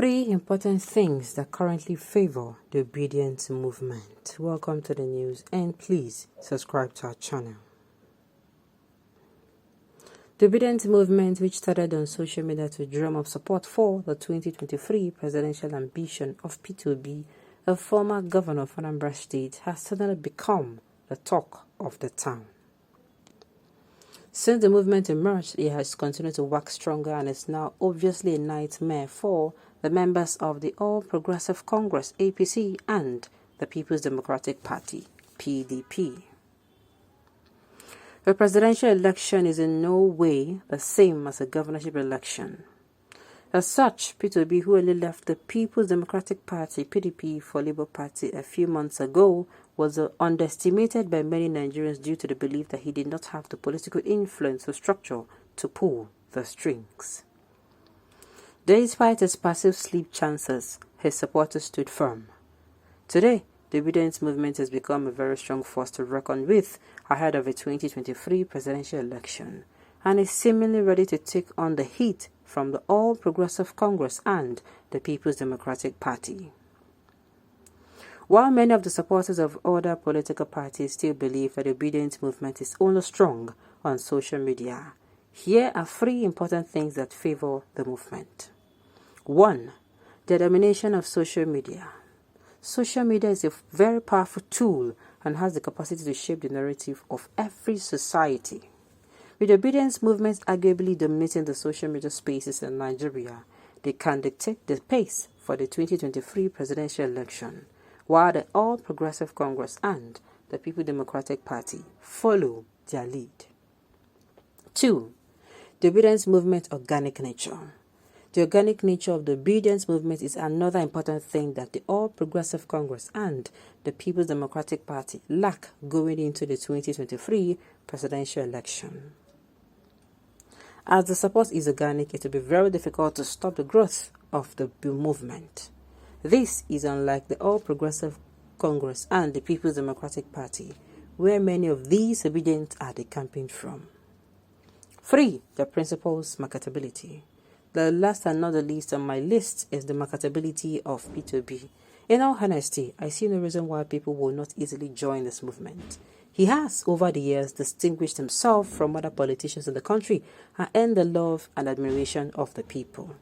Three important things that currently favor the obedience movement. Welcome to the news and please subscribe to our channel. The obedience movement, which started on social media to drum up support for the 2023 presidential ambition of Peter Obi, a former governor of Anambra State, has suddenly become the talk of the town. Since the movement emerged, it has continued to wax stronger and is now obviously a nightmare for the members of the All Progressive Congress (APC) and the People's Democratic Party (PDP). The presidential election is in no way the same as a governorship election. As such, Peter Obi, who only left the People's Democratic Party (PDP) for Labour Party a few months ago, was underestimated by many Nigerians due to the belief that he did not have the political influence or structure to pull the strings. Despite his passive sleep chances, his supporters stood firm. Today, the obedience movement has become a very strong force to reckon with ahead of a 2023 presidential election, and is seemingly ready to take on the heat from the All Progressive Congress and the People's Democratic Party. While many of the supporters of other political parties still believe that the obedience movement is only strong on social media, here are three important things that favor the movement. 1. The domination of social media. Social media is a very powerful tool and has the capacity to shape the narrative of every society. With the obedience movement arguably dominating the social media spaces in Nigeria, they can dictate the pace for the 2023 presidential election, while the All Progressive Congress and the People's Democratic Party follow their lead. 2. The obedience movement organic nature. The organic nature of the obedience movement is another important thing that the All Progressive Congress and the People's Democratic Party lack going into the 2023 presidential election. As the support is organic, it will be very difficult to stop the growth of the movement. This is unlike the All Progressive Congress and the People's Democratic Party, where many of these obedients are decamping from. 3. The principles marketability. The last and not the least on my list is the marketability of Peter Obi. In all honesty, I see no reason why people will not easily join this movement. He has, over the years, distinguished himself from other politicians in the country and earned the love and admiration of the people.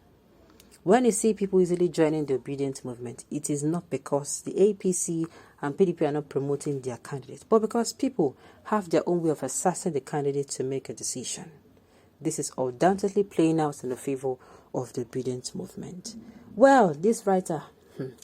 When you see people easily joining the obedience movement, it is not because the APC and PDP are not promoting their candidates, but because people have their own way of assessing the candidate to make a decision. This is undoubtedly playing out in the favor of the obedience movement. Well, this writer,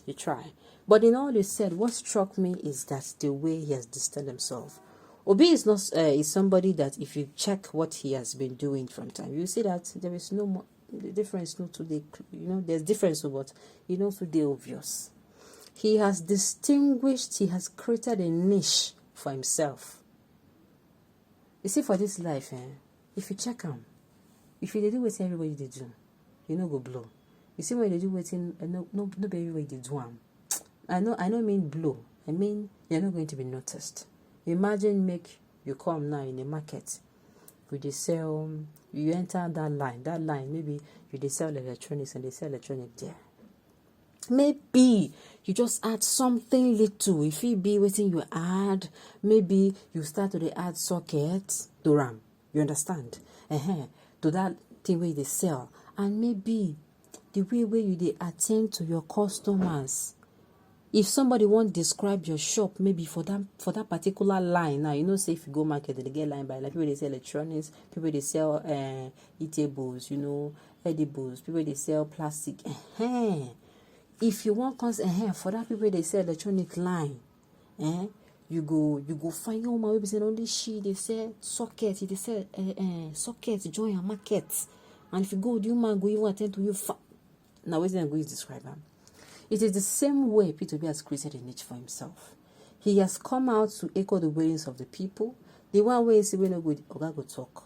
he tried. But in all he said, what struck me is that the way he has distanced himself. Obi is not is somebody that if you check what he has been doing from time, you see that there is no more. The difference not today, there's difference, but today obvious. He has distinguished, he has created a niche for himself. You see, for this life, if you check him, if you do what everybody they do, go blow. You see when they do what no everybody they do am. I don't mean blow. I mean you're not going to be noticed. Imagine you come now in the market. You sell, you enter that line, maybe you sell electronics and they sell electronic there. Maybe you just add something little. If it be waiting you add, maybe you start to add sockets to RAM. You understand? To that thing where they sell. And maybe the way where you attend to your customers. If somebody won't describe your shop, maybe for that particular line, now say if you go market, they get line by line. People they sell electronics, people they sell eatables, edibles, people they sell plastic. If you want for that people they sell electronic line, you go find your man. We say only they sell sockets, they sell sockets join your market, and if you go, you man go even attend to you. Now what's going to describe them? It is the same way Peter Obi has created a niche for himself. He has come out to echo the wailings of the people. The one way he see we no good, Oga go talk.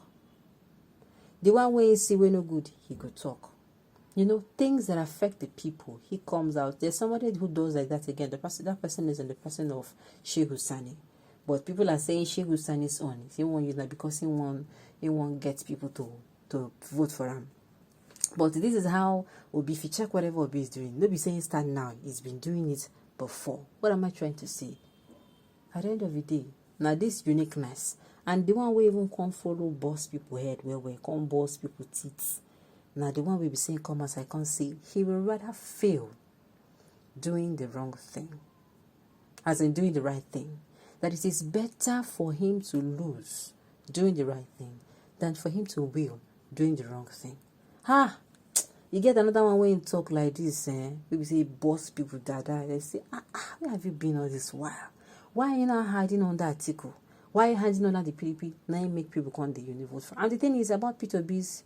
The one way he see we no good, he go talk. Things that affect the people, he comes out. There's somebody who does like that again. That person is in the person of Shehu Sani. But people are saying Shehu Sani is on. He won't use that because he won't get people to vote for him. But this is how Obi, if you check whatever Obi is doing, nobody saying start now. He's been doing it before. What am I trying to say? At the end of the day, now this uniqueness, and the one we even come follow boss people head, where we come boss people teeth. Now the one we be saying come as I can't see, he will rather fail doing the wrong thing, as in doing the right thing. That it is better for him to lose doing the right thing than for him to win doing the wrong thing. You get another one when you talk like this, people say boss people dada. They say, where have you been all this while? Why are you not hiding on that article? Why are you hiding on that the PDP? Now you make people come the universe. And the thing is about Peter B's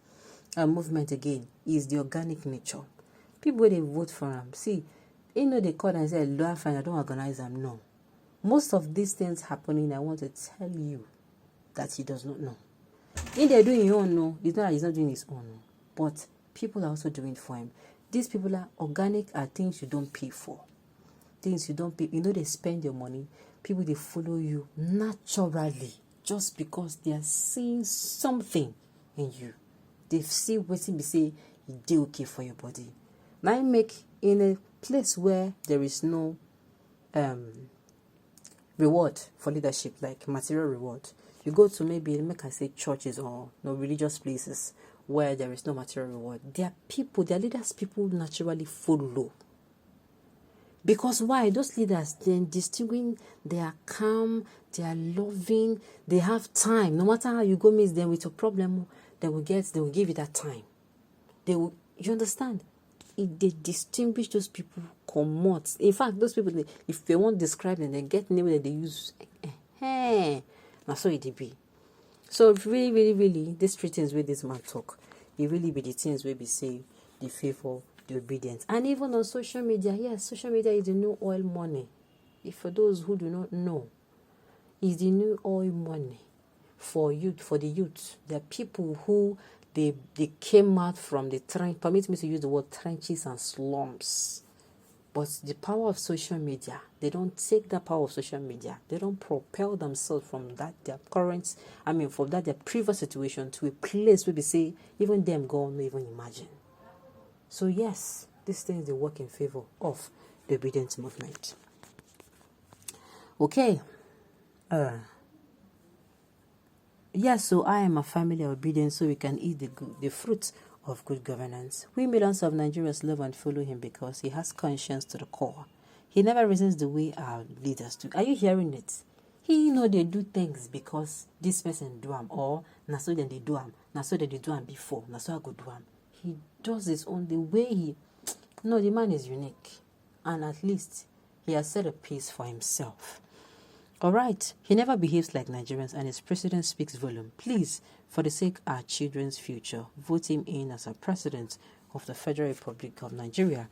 movement again is the organic nature. People when they vote for him, see, you know they call and say, "Lower fine, I don't organize them." No, most of these things happening, I want to tell you that he does not know. If they're doing his own, no, it's not that he's not doing his own, no. But people are also doing it for him. These people are organic, are things you don't pay for. Things you don't pay. You know they spend your money. People they follow you naturally just because they are seeing something in you. They see what they say they okay for your body. Now make in a place where there is no reward for leadership, like material reward. You go to maybe, make I say churches or no religious places where there is no material reward. Their people, their leaders, people naturally follow. Because why? Those leaders, they're distinguishing, they are calm, they are loving, they have time. No matter how you go miss them with a problem, they will give you that time. They will, you understand? If they distinguish those people, commot. In fact, those people, if they won't describe them, they get name that they use. Now so it be. So really, really, really, these three things where this man talk, it really be the things where we say the favor, the obedience. And even on social media, yes, social media is the new oil money. If for those who do not know, is the new oil money for youth, for the youth. There are people who they came out from the trench, permit me to use the word trenches and slums. But the power of social media, they don't take the power of social media. They don't propel themselves from that their current, from that their previous situation to a place where they say, even them go not even imagine. So yes, these things they work in favor of the obedience movement. Okay. Yes, so I am a family of obedience, so we can eat the fruits of good governance. We millions of Nigerians love and follow him because he has conscience to the core. He never resents the way our leaders do. Are you hearing it? He know they do things because this person do them, or na so then they do them, na so then they do them before, na so I go do them. He does his own the way he. No, the man is unique, and at least he has set a pace for himself. All right, he never behaves like Nigerians, and his president speaks volume. Please, for the sake of our children's future, vote him in as a president of the Federal Republic of Nigeria.